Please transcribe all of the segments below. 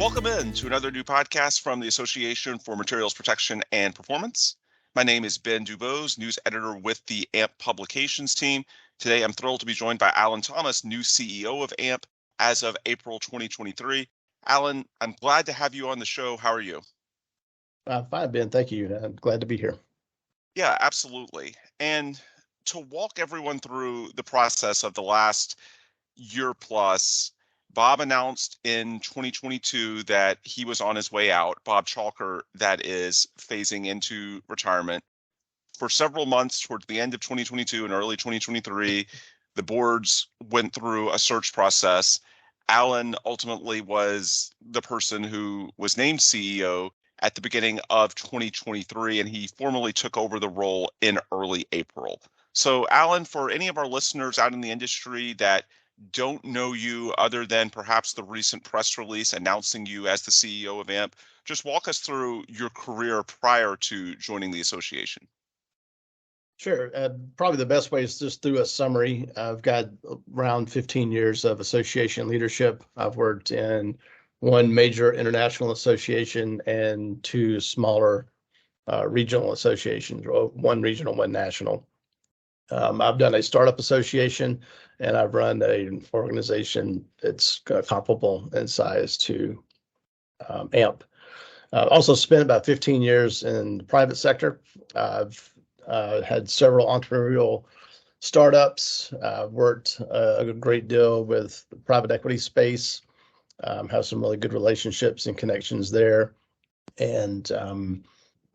Welcome in to another new podcast from the Association for Materials Protection and Performance. My name is Ben DuBose, news editor with the AMP publications team. Today, I'm thrilled to be joined by Alan Thomas, new CEO of AMP as of April 2023. Alan, I'm glad to have you on the show. How are you? Fine, Ben. Thank you. I'm glad to be here. Yeah, absolutely. And to walk everyone through the process of the last year plus, Bob announced in 2022 that he was on his way out. Bob Chalker, that is, phasing into retirement. For several months towards the end of 2022 and early 2023, the boards went through a search process. Alan ultimately was the person who was named CEO at the beginning of 2023, and he formally took over the role in early April. So, Alan, for any of our listeners out in the industry that don't know you other than perhaps the recent press release announcing you as the CEO of AMP, just walk us through your career prior to joining the association. Sure. Probably the best way is just through a summary. I've got around 15 years of association leadership. I've worked in one major international association and two smaller regional associations, or one regional, one national. I've done a startup association, and I've run an organization that's comparable in size to AMP. Also spent about 15 years in the private sector. I've had several entrepreneurial startups, worked a great deal with the private equity space, have some really good relationships and connections there. And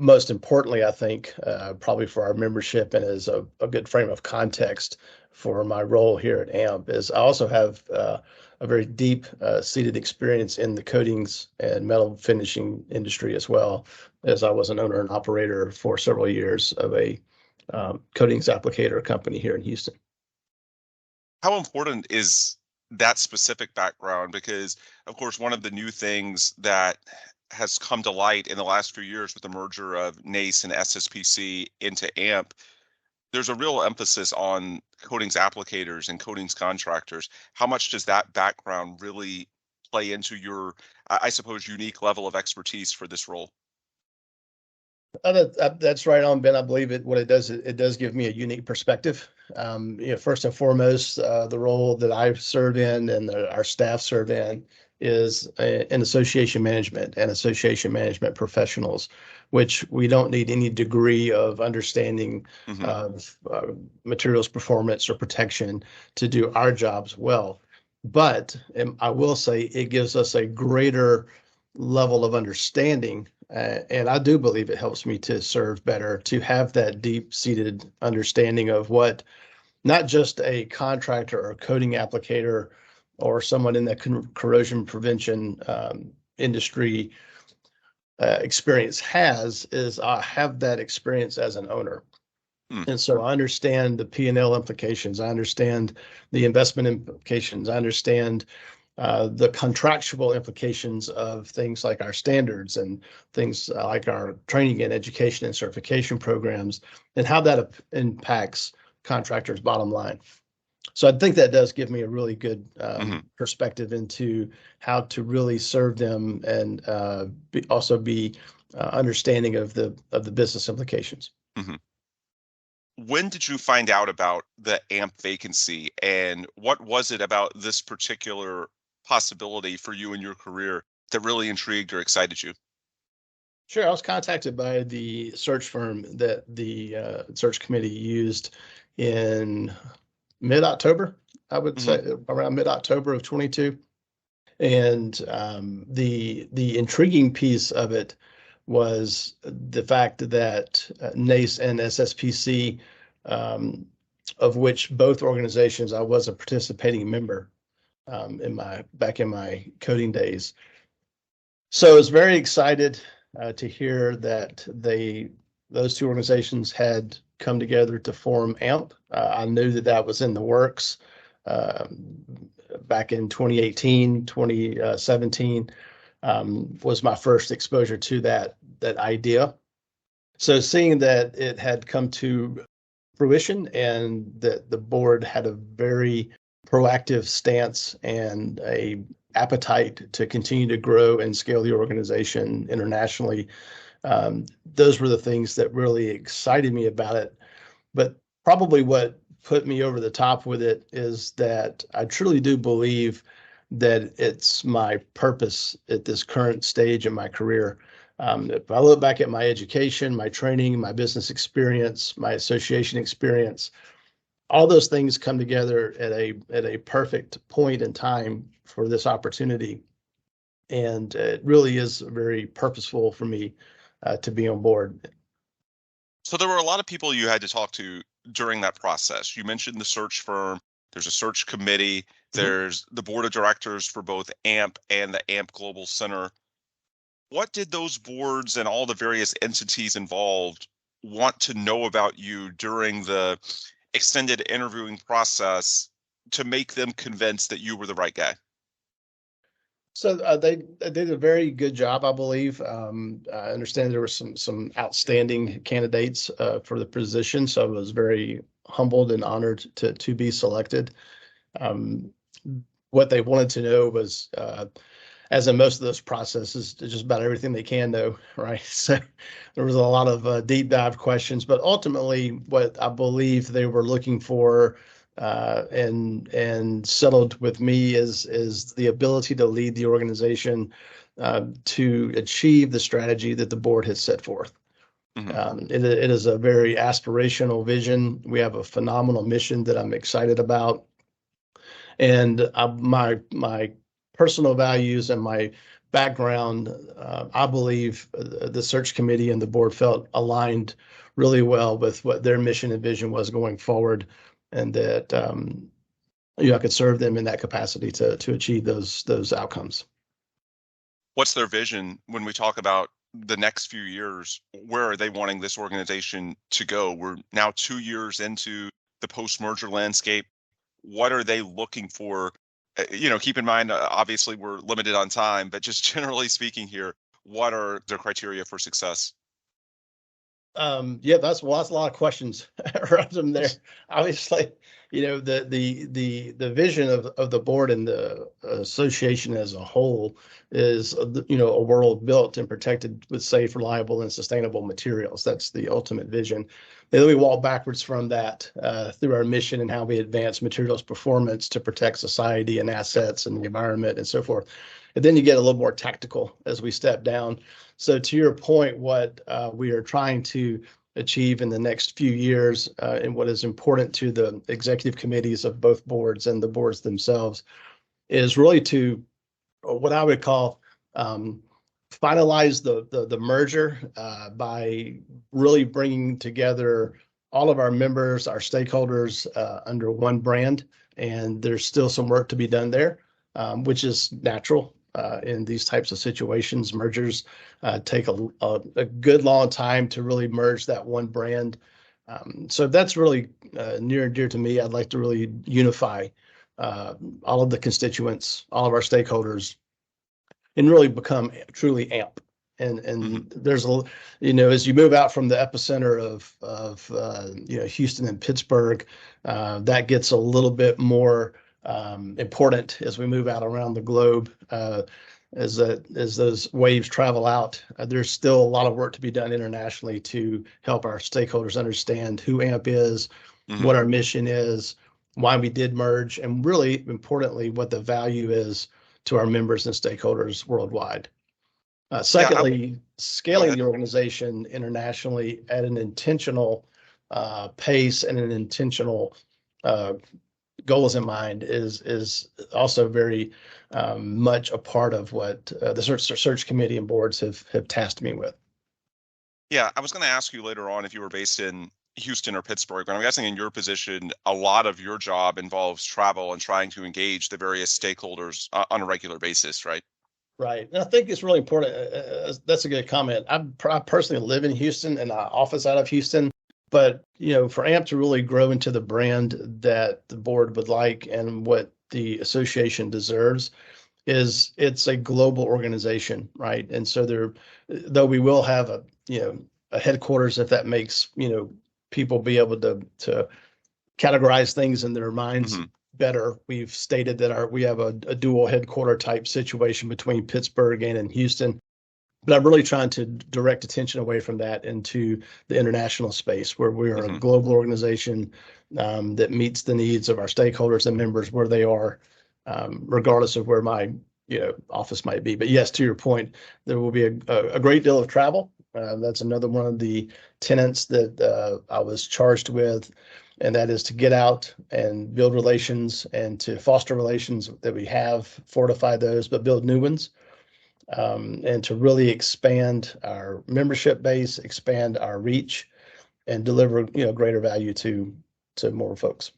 most importantly, I think, probably for our membership and as a good frame of context for my role here at AMP, is I also have a very deep seated experience in the coatings and metal finishing industry, as well as I was an owner and operator for several years of a coatings applicator company here in Houston. How important is that specific background? Because, of course, one of the new things that has come to light in the last few years with the merger of NACE and SSPC into AMP, there's a real emphasis on coatings applicators and coatings contractors. How much does that background really play into your, I suppose, unique level of expertise for this role? That's right on, Ben. I believe what it does, it does give me a unique perspective. First and foremost, the role that I serve in and our staff serve in is in association management and association management professionals, which we don't need any degree of understanding of materials performance or protection to do our jobs well. But I will say it gives us a greater level of understanding, and I do believe it helps me to serve better, to have that deep-seated understanding of what not just a contractor or coating applicator or someone in the corrosion prevention industry experience has, is I have that experience as an owner. And so I understand the P&L implications. I understand the investment implications. I understand the contractual implications of things like our standards and things like our training and education and certification programs, and how that impacts contractors' bottom line. So I think that does give me a really good perspective into how to really serve them and also be understanding of the business implications. When did you find out about the AMP vacancy, and what was it about this particular possibility for you in your career that really intrigued or excited you? Sure. I was contacted by the search firm that the search committee used in mid-October, I would say, around mid-October of 22. And the intriguing piece of it was the fact that NACE and SSPC, of which both organizations I was a participating member back in my coding days. So I was very excited to hear that those two organizations had come together to form AMP. I knew that was in the works back in 2018, 2017 was my first exposure to that idea. So seeing that it had come to fruition and that the board had a very proactive stance and a appetite to continue to grow and scale the organization internationally. Those were the things that really excited me about it. But probably what put me over the top with it is that I truly do believe that it's my purpose at this current stage in my career. If I look back at my education, my training, my business experience, my association experience, all those things come together at a perfect point in time for this opportunity. And it really is very purposeful for me to be on board. So there were a lot of people you had to talk to during that process. You mentioned the search firm. There's a search committee. Mhm. There's the board of directors for both AMP and the AMP Global Center. What did those boards and all the various entities involved want to know about you during the extended interviewing process to make them convinced that you were the right guy? So they did a very good job, I believe. I understand there were some outstanding candidates for the position, so I was very humbled and honored to be selected. Um, what they wanted to know was, as in most of those processes, just about everything they can know, right? So there was a lot of deep dive questions, but ultimately, what I believe they were looking for and settled with me is the ability to lead the organization to achieve the strategy that the board has set forth. Hmm. It is a very aspirational vision. We have a phenomenal mission that I'm excited about, and my personal values and my background, I believe the search committee and the board felt aligned really well with what their mission and vision was going forward, and that I could serve them in that capacity to achieve those outcomes. What's their vision when we talk about the next few years? Where are they wanting this organization to go? We're now 2 years into the post-merger landscape. What are they looking for? Keep in mind, obviously we're limited on time, but just generally speaking here, what are their criteria for success? Yeah, that's a lot of questions around them there. Obviously, the vision of the board and the association as a whole is a world built and protected with safe, reliable, and sustainable materials. That's the ultimate vision. And then we walk backwards from that through our mission and how we advance materials performance to protect society and assets and the environment and so forth. And then you get a little more tactical as we step down. So to your point, what we are trying to achieve in the next few years, and what is important to the executive committees of both boards and the boards themselves, is really to what I would call finalize the merger by really bringing together all of our members, our stakeholders under one brand. And there's still some work to be done there, which is natural in these types of situations. Mergers take a good long time to really merge that one brand. So that's really near and dear to me. I'd like to really unify all of the constituents, all of our stakeholders, and really become truly AMP. Hmm. And there's as you move out from the epicenter of Houston and Pittsburgh, that gets a little bit more important as we move out around the globe. As those waves travel out, there's still a lot of work to be done internationally to help our stakeholders understand who AMP is, Hmm. what our mission is, why we did merge, and really importantly, what the value is to our members and stakeholders worldwide. Yeah, Secondly, go scaling ahead. the organization internationally at an intentional pace and an intentional uh, goals in mind is also very much a part of what the search committee and boards have tasked me with. Yeah, I was going to ask you later on if you were based in Houston or Pittsburgh, but I'm guessing in your position, a lot of your job involves travel and trying to engage the various stakeholders on a regular basis, right? Right. And I think it's really important. That's a good comment. I personally live in Houston and I office out of Houston. But, for AMP to really grow into the brand that the board would like and what the association deserves is it's a global organization, right? And so though we will have a headquarters, if that makes, people be able to categorize things in their minds. Hmm. better. We've stated that we have a dual headquarter type situation between Pittsburgh and in Houston. But I'm really trying to direct attention away from that into the international space where we are a global organization that meets the needs of our stakeholders and members where they are, regardless of where my office might be. But yes, to your point, there will be a great deal of travel. That's another one of the tenets that I was charged with, and that is to get out and build relations and to foster relations that we have, fortify those, but build new ones. And to really expand our membership base, expand our reach, and deliver greater value to more folks.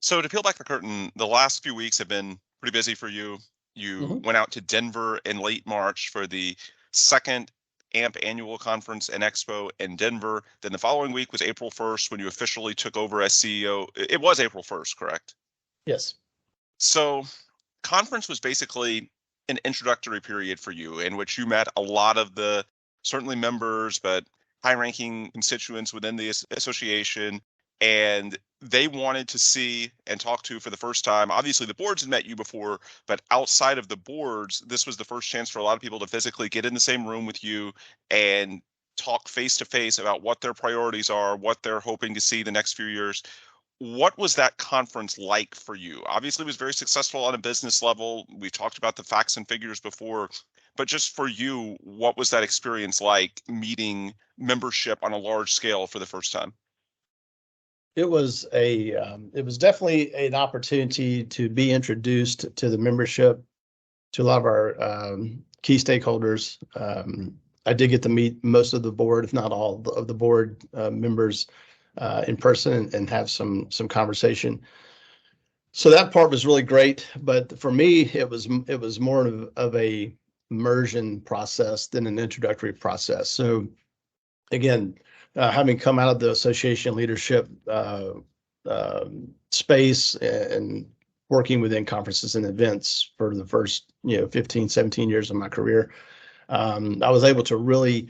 So to peel back the curtain, the last few weeks have been pretty busy for you. You went out to Denver in late March for the second AMP Annual Conference and Expo in Denver. Then the following week was April 1st when you officially took over as CEO. It was April 1st, correct? Yes. So conference was basically an introductory period for you in which you met a lot of the certainly members, but high-ranking constituents within the association, and they wanted to see and talk to for the first time. Obviously, the boards had met you before, but outside of the boards, this was the first chance for a lot of people to physically get in the same room with you and talk face-to-face about what their priorities are, what they're hoping to see the next few years. What was that conference like for you? Obviously, it was very successful on a business level. We've talked about the facts and figures before, but just for you, what was that experience like meeting membership on a large scale for the first time? It was definitely an opportunity to be introduced to the membership, to a lot of our key stakeholders. I did get to meet most of the board, if not all of the board members in person and have some conversation. So that part was really great. But for me, it was more of a immersion process than an introductory process. So again, having come out of the association leadership space and working within conferences and events for the first 15, 17 years of my career, I was able to really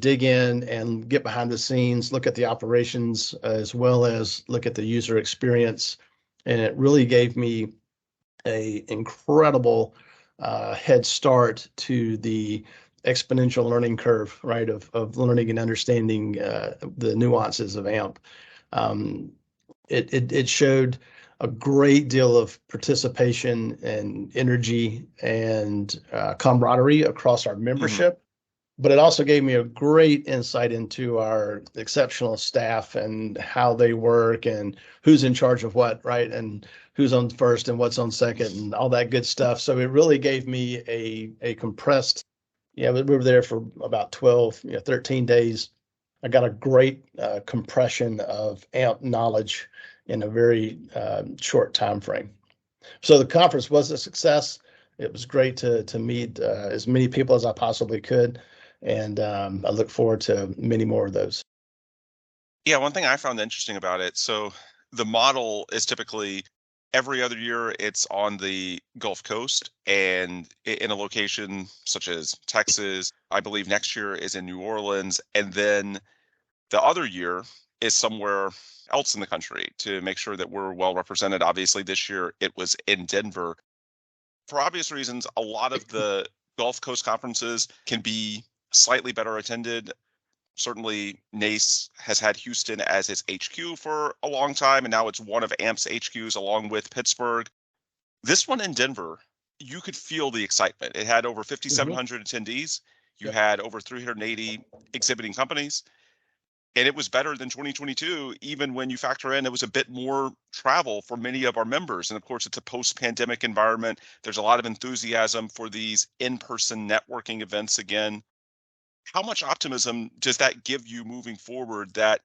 dig in and get behind the scenes, look at the operations, as well as look at the user experience. And it really gave me an incredible head start to the exponential learning curve, right, of learning and understanding the nuances of AMP. It showed a great deal of participation and energy and camaraderie across our membership. But it also gave me a great insight into our exceptional staff and how they work and who's in charge of what, right? And who's on first and what's on second and all that good stuff. So it really gave me a compressed, we were there for about 12, 13 days. I got a great compression of AMP knowledge in a very short time frame. So the conference was a success. It was great to meet as many people as I possibly could. And I look forward to many more of those. Yeah, one thing I found interesting about it, so the model is typically every other year it's on the Gulf Coast and in a location such as Texas. I believe next year is in New Orleans. And then the other year is somewhere else in the country to make sure that we're well represented. Obviously, this year it was in Denver. For obvious reasons, a lot of the Gulf Coast conferences can be slightly better attended. Certainly, NACE has had Houston as its HQ for a long time, and now it's one of AMP's HQs along with Pittsburgh. This one in Denver, you could feel the excitement. It had over 5,700 attendees. You had over 380 exhibiting companies, and it was better than 2022, even when you factor in it was a bit more travel for many of our members. And of course, it's a post-pandemic environment. There's a lot of enthusiasm for these in-person networking events again. How much optimism does that give you moving forward that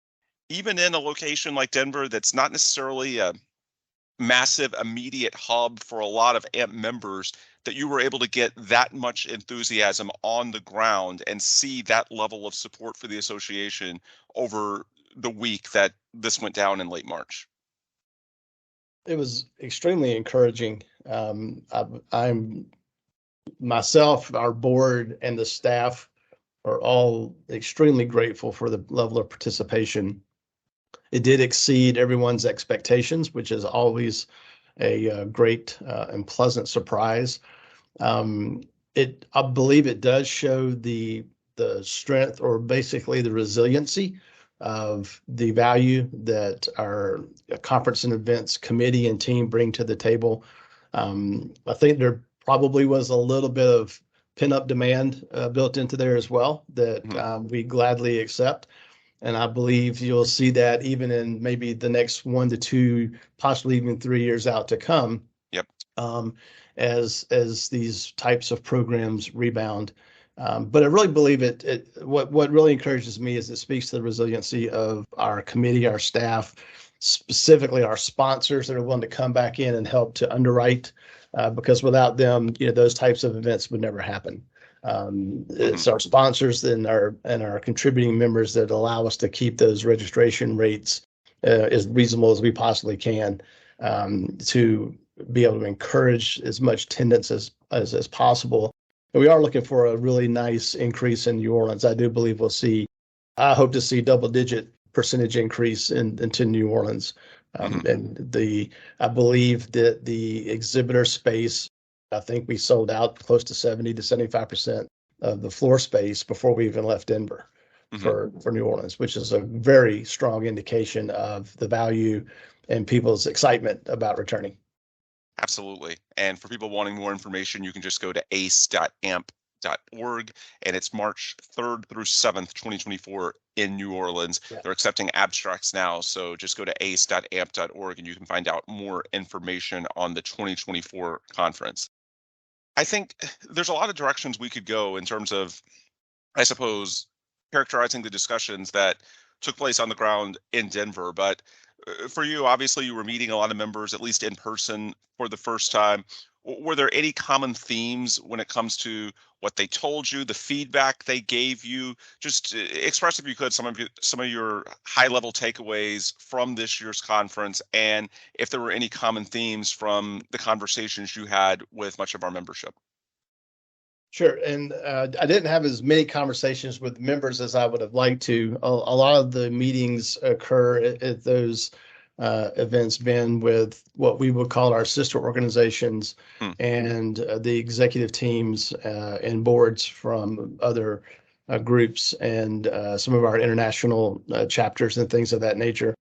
even in a location like Denver that's not necessarily a massive immediate hub for a lot of AMP members, that you were able to get that much enthusiasm on the ground and see that level of support for the association over the week that this went down in late March? It was extremely encouraging. I'm myself, our board, and the staff are all extremely grateful for the level of participation. It did exceed everyone's expectations, which is always a great and pleasant surprise. I believe it does show the strength, or basically the resiliency of the value that our conference and events committee and team bring to the table. I think there probably was a little bit of pent-up demand built into there as well that Mhm. we gladly accept. And I believe you'll see that even in maybe the next 1 to 2, possibly even 3 years out to come, Yep. um, as these types of programs rebound. But I really believe what really encourages me is it speaks to the resiliency of our committee, our staff, specifically our sponsors that are willing to come back in and help to underwrite, because without them, those types of events would never happen. Mhm. It's our sponsors and our contributing members that allow us to keep those registration rates as reasonable as we possibly can, to be able to encourage as much attendance as possible. And we are looking for a really nice increase in New Orleans. I hope to see double-digit percentage increase into New Orleans. Mhm. I believe that the exhibitor space, I think we sold out close to 70 to 75% of the floor space before we even left Denver Mhm. for New Orleans, which is a very strong indication of the value and people's excitement about returning. Absolutely. And for people wanting more information, you can just go to ace.amp.org, and it's March 3rd through 7th, 2024 in New Orleans. Yeah. They're accepting abstracts now, so just go to ace.amp.org and you can find out more information on the 2024 conference. I think there's a lot of directions we could go in terms of, I suppose, characterizing the discussions that took place on the ground in Denver. But for you, obviously, you were meeting a lot of members, at least in person, for the first time. Were there any common themes when it comes to what they told you, the feedback they gave you? Just express, if you could, some of your high level takeaways from this year's conference, and if there were any common themes from the conversations you had with much of our membership. Sure. And I didn't have as many conversations with members as I would have liked to. A lot of the meetings occur at those events, Ben, with what we would call our sister organizations Hmm. and the executive teams and boards from other groups and some of our international chapters and things of that nature.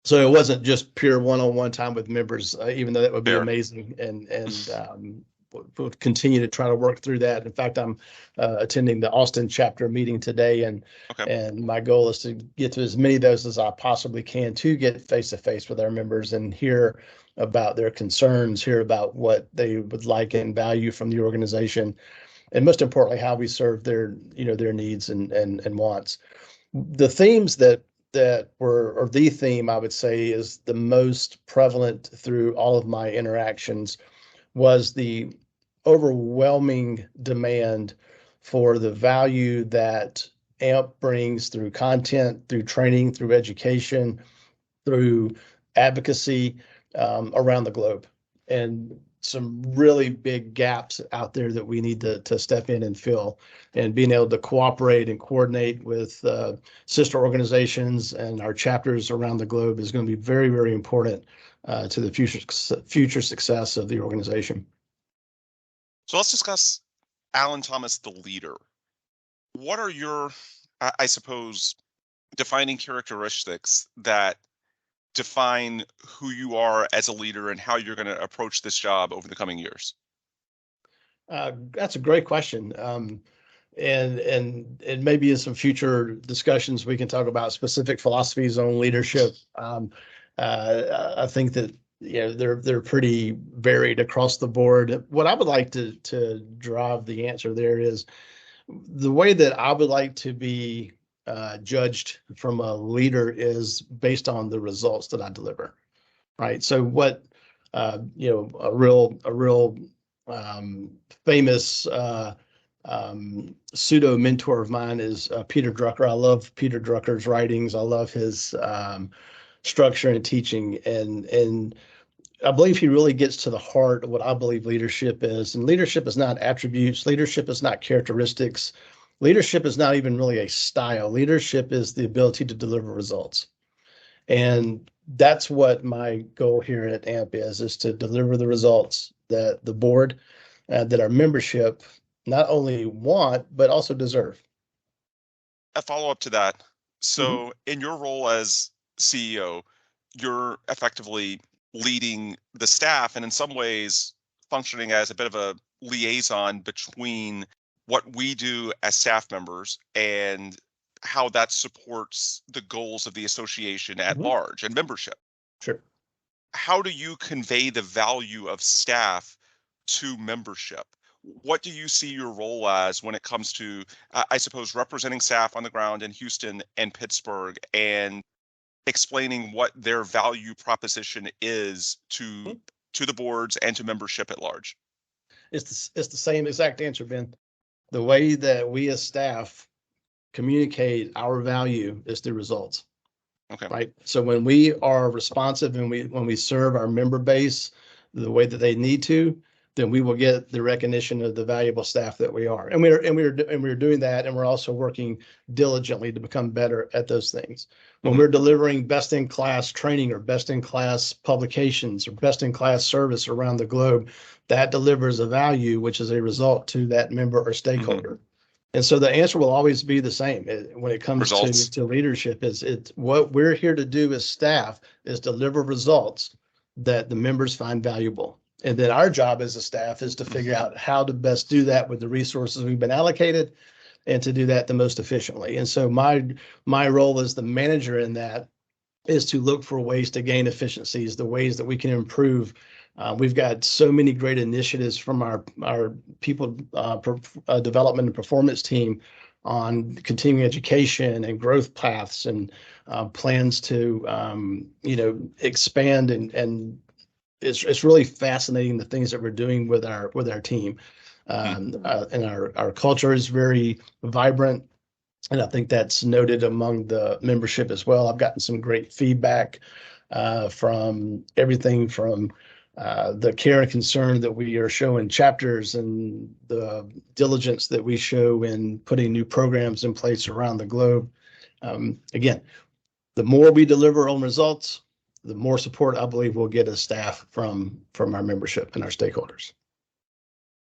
So it wasn't just pure one-on-one time with members, even though that would be Fair. amazing, and we'll continue to try to work through that. In fact, I'm attending the Austin chapter meeting today, Okay. and my goal is to get to as many of those as I possibly can to get face to face with our members and hear about their concerns, hear about what they would like and value from the organization, and most importantly, how we serve their needs and wants. The themes that were, or the theme I would say is the most prevalent through all of my interactions, was the overwhelming demand for the value that AMP brings through content, through training, through education, through advocacy around the globe. And some really big gaps out there that we need to step in and fill. And being able to cooperate and coordinate with sister organizations and our chapters around the globe is going to be very, very important to the future success of the organization. So let's discuss Alan Thomas, the leader. What are your, I suppose, defining characteristics that define who you are as a leader and how you're going to approach this job over the coming years? That's a great question. And maybe in some future discussions, we can talk about specific philosophies on leadership. I think that they're pretty varied across the board. What I would like to drive the answer there is the way that I would like to be judged from a leader is based on the results that I deliver. Right. So a real um, famous pseudo mentor of mine is Peter Drucker. I love Peter Drucker's writings. I love his structure and teaching, and I believe he really gets to the heart of what I believe leadership is. And leadership is not attributes. Leadership is not characteristics. Leadership is not even really a style. Leadership is the ability to deliver results. And that's what my goal here at AMP is to deliver the results that the board, that our membership not only want, but also deserve. A follow-up to that. Mhm. So in your role as CEO, you're effectively leading the staff and in some ways functioning as a bit of a liaison between what we do as staff members and how that supports the goals of the association at Mhm. large and membership. Sure. How do you convey the value of staff to membership? What do you see your role as when it comes to, I suppose, representing staff on the ground in Houston and Pittsburgh and explaining what their value proposition is Mhm. to the boards and to membership at large? It's the same exact answer, Ben. The way that we as staff communicate our value is through results. Okay. Right. So when we are responsive and when we serve our member base the way that they need to, then we will get the recognition of the valuable staff that we are. And we're doing that, and we're also working diligently to become better at those things. When Hmm. we're delivering best in class training or best in class publications or best in class service around the globe, that delivers a value which is a result to that member or Hmm. stakeholder. And so the answer will always be the same when it comes Results. to leadership is it's what we're here to do as staff is deliver results that the members find valuable. And then our job as a staff is to figure out how to best do that with the resources we've been allocated and to do that the most efficiently. And so my role as the manager in that is to look for ways to gain efficiencies, the ways that we can improve. We've got so many great initiatives from our people development and performance team on continuing education and growth paths and plans to expand and it's really fascinating the things that we're doing with our team. Hmm. And our culture is very vibrant. And I think that's noted among the membership as well. I've gotten some great feedback from everything from the care and concern that we are showing chapters and the diligence that we show in putting new programs in place around the globe. Again, the more we deliver on results, the more support I believe we'll get as staff from our membership and our stakeholders.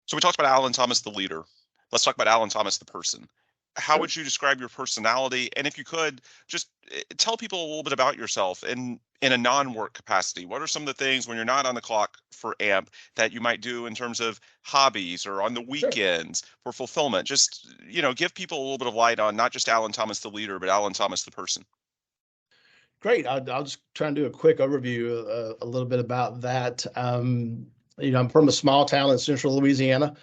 So we talked about Alan Thomas, the leader. Let's talk about Alan Thomas, the person. How Sure. would you describe your personality? And if you could, just tell people a little bit about yourself in a non-work capacity. What are some of the things when you're not on the clock for AMP that you might do in terms of hobbies or on the Sure. weekends for fulfillment? Just, give people a little bit of light on not just Alan Thomas, the leader, but Alan Thomas, the person. Great. I'll just try and do a quick overview, a little bit about that. I'm from a small town in central Louisiana.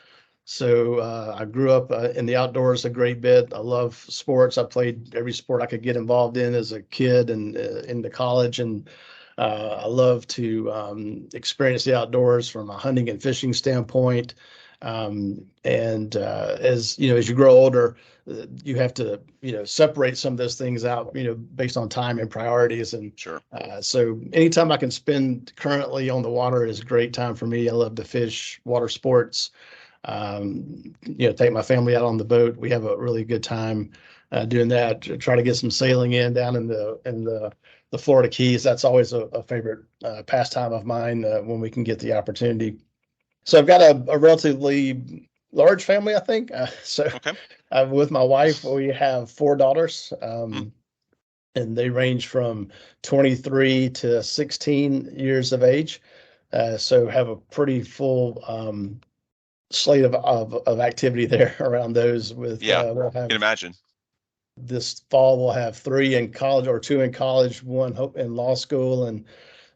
So I grew up in the outdoors a great bit. I love sports. I played every sport I could get involved in as a kid and into college. And I love to experience the outdoors from a hunting and fishing standpoint. And as you grow older, you have to separate some of those things out based on time and priorities. And Sure. so anytime I can spend currently on the water is a great time for me. I love to fish, water sports. Take my family out on the boat. We have a really good time doing that. Try to get some sailing in down in the Florida Keys. That's always a favorite pastime of mine when we can get the opportunity. So I've got a relatively large family, I think. So Okay. with my wife, we have four daughters, Hmm. and they range from 23 to 16 years of age. So have a pretty full slate of activity there around those. With Yeah. we'll Can have imagine. this fall we'll have three in college or two in college, one in law school, and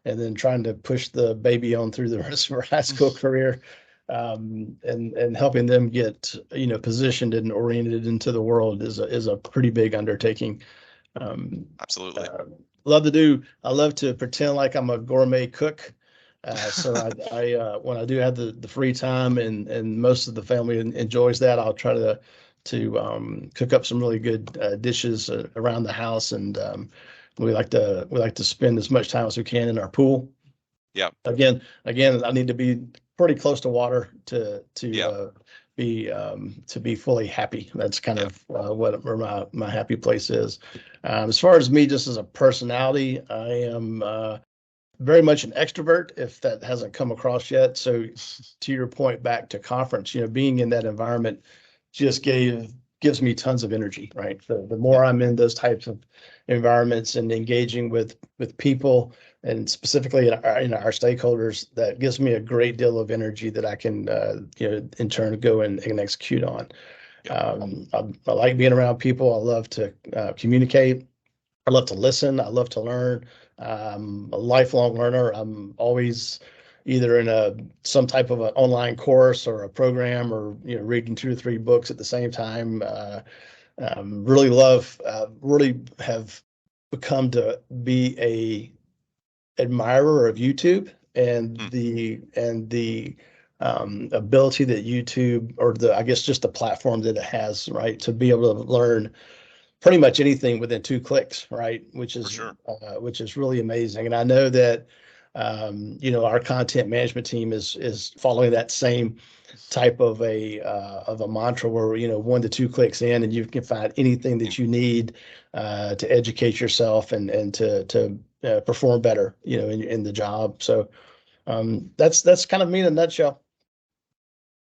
then trying to push the baby on through the rest of her high school career, and helping them get positioned and oriented into the world is a pretty big undertaking. Um, Absolutely. uh, I love to pretend like I'm a gourmet cook. So I when I do have the free time and most of the family enjoys that, I'll try to cook up some really good dishes around the house, and we like to spend as much time as we can in our pool. Yeah. Again, I need to be pretty close to water Yeah. to be fully happy. That's kind Yeah. of where my happy place is. As far as me, just as a personality, I am very much an extrovert, if that hasn't come across yet. So, to your point, back to conference, being in that environment just gives me tons of energy, right? The Yeah. more I'm in those types of environments and engaging with people and specifically in our stakeholders, that gives me a great deal of energy that I can in turn go and execute on. Yeah. I like being around people. I love to communicate. I love to listen. I love to learn. I'm a lifelong learner. I'm always either in some type of an online course or a program, or reading 2 or 3 books at the same time. Really have become to be a admirer of YouTube and Mm. the ability that YouTube, or I guess just the platform that it has, right, to be able to learn pretty much anything within 2 clicks, right? For sure. Which is really amazing. And I know that our content management team is following that same type of a mantra where 1 to 2 clicks in, and you can find anything that you need to educate yourself and to perform better, in the job. So that's kind of me in a nutshell.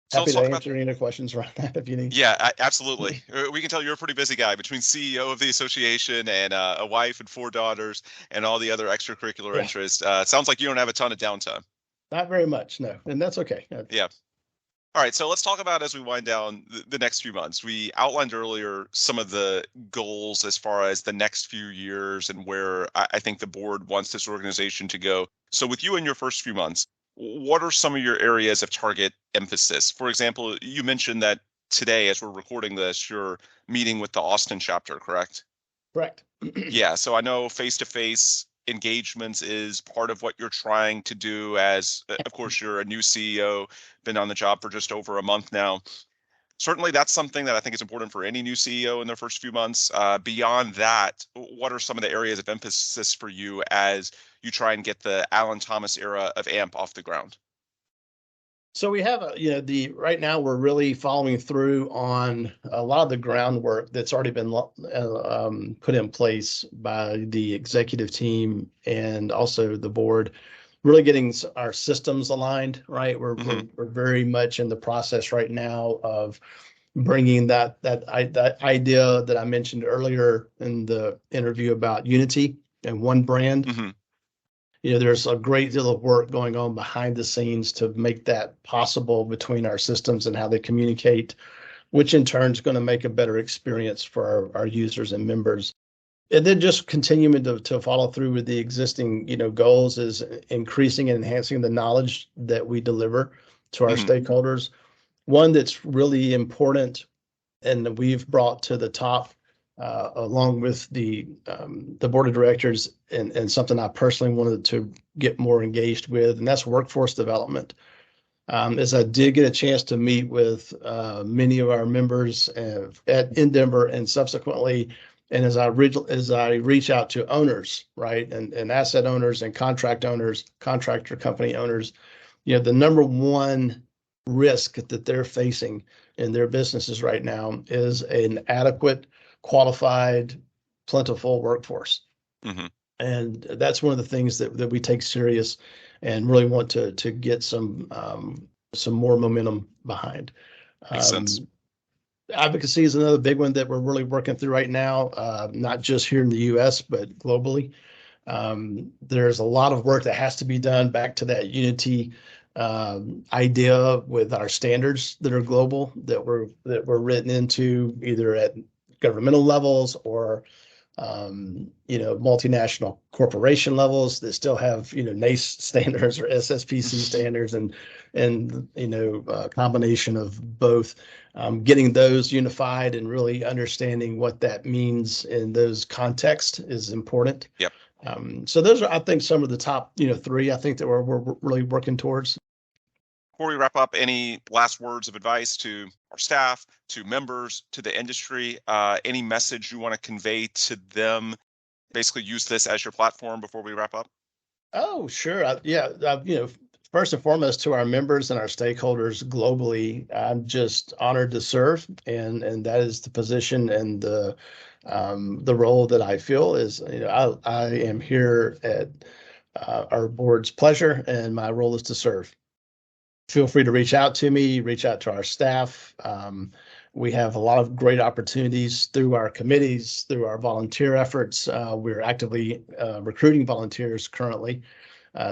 So let's Happy to talk about. answer any other questions around that if you need. Yeah, absolutely. We can tell you're a pretty busy guy between CEO of the association and a wife and 4 daughters and all the other extracurricular Yeah, interests. It sounds like you don't have a ton of downtime. not very much, no, and that's okay. Yeah. All right. So let's talk about as we wind down the next few months. We outlined earlier some of the goals as far as the next few years and where I think the board wants this organization to go. So with you in your first few months, what are some of your areas of target emphasis? For example, you mentioned that today, as we're recording this, you're meeting with the Austin chapter, correct? Correct. Yeah, so I know face-to-face engagements is part of what you're trying to do as, of course, you're a new CEO, been on the job for just over a month now. Certainly, that's something that I think is important for any new CEO in their first few months. Beyond that, what are some of the areas of emphasis for you as you try and get the Alan Thomas era of AMP off the ground? So we have the right now we're really following through on a lot of the groundwork that's already been put in place by the executive team and also the board, really getting our systems aligned, right? We're Hmm. we're, we're very much in the process right now of bringing that idea that I mentioned earlier in the interview about unity and one brand. Hmm. There's a great deal of work going on behind the scenes to make that possible between our systems and how they communicate, which in turn is going to make a better experience for our users and members. And then just continuing to follow through with the existing, goals is increasing and enhancing the knowledge that we deliver to our Hmm. stakeholders. One that's really important and we've brought to the top, along with the board of directors, and something I personally wanted to get more engaged with, and that's workforce development. As I did get a chance to meet with many of our members in Denver, and subsequently, and as I reach out to owners, right, and asset owners and contract owners, contractor company owners, the number one risk that they're facing in their businesses right now is an adequate, qualified, plentiful workforce. Hmm. And that's one of the things that we take serious and really want to get some more momentum behind. Makes sense. Advocacy is another big one that we're really working through right now, not just here in the US, but globally. There's a lot of work that has to be done back to that unity idea with our standards that are global, that were written into either at governmental levels or multinational corporation levels that still have NACE standards or SSPC standards, and combination of both. Getting those unified and really understanding what that means in those contexts is important. Yep. So those are, I think, some of the top, three I think that we're really working towards. Before we wrap up, any last words of advice to our staff, to members, to the industry? Any message you want to convey to them? Basically, use this as your platform before we wrap up. Oh, sure. Yeah. first and foremost, to our members and our stakeholders globally, I'm just honored to serve, and that is the position and the role that I feel is, I am here at our board's pleasure, and my role is to serve. Feel free to reach out to me, reach out to our staff. We have a lot of great opportunities through our committees, through our volunteer efforts. We're actively recruiting volunteers currently.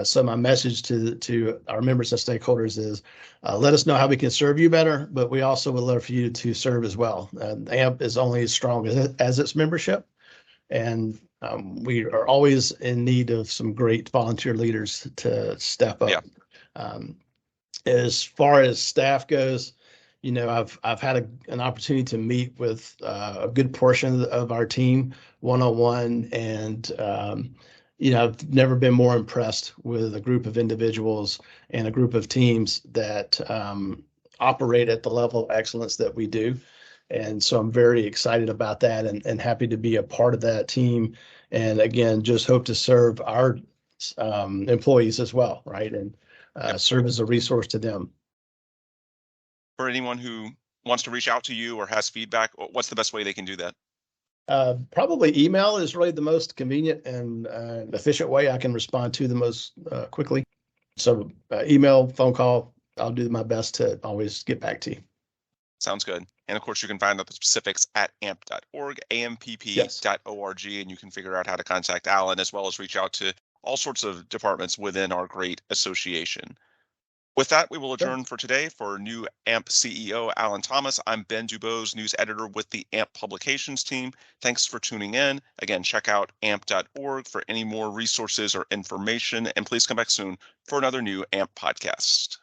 So my message to our members and stakeholders is, let us know how we can serve you better, but we also would love for you to serve as well. AMP is only as strong as its membership, and we are always in need of some great volunteer leaders to step up. Yeah. As far as staff goes, I've had an opportunity to meet with a good portion of our team one-on-one, and I've never been more impressed with a group of individuals and a group of teams that operate at the level of excellence that we do. And so I'm very excited about that, and happy to be a part of that team. And again, just hope to serve our employees as well, right? And serve as a resource to them. For anyone who wants to reach out to you or has feedback, what's the best way they can do that? Probably email is really the most convenient and efficient way I can respond to the most quickly. So email, phone call, I'll do my best to always get back to you. Sounds good. And of course, you can find out the specifics at amp.org, ampp.org, and you can figure out how to contact Alan, as well as reach out to all sorts of departments within our great association. With that, we will adjourn for today. For new AMP CEO Alan Thomas, I'm Ben DuBose, news editor with the AMP publications team. Thanks for tuning in. Again, check out amp.org for any more resources or information, and please come back soon for another new AMP podcast.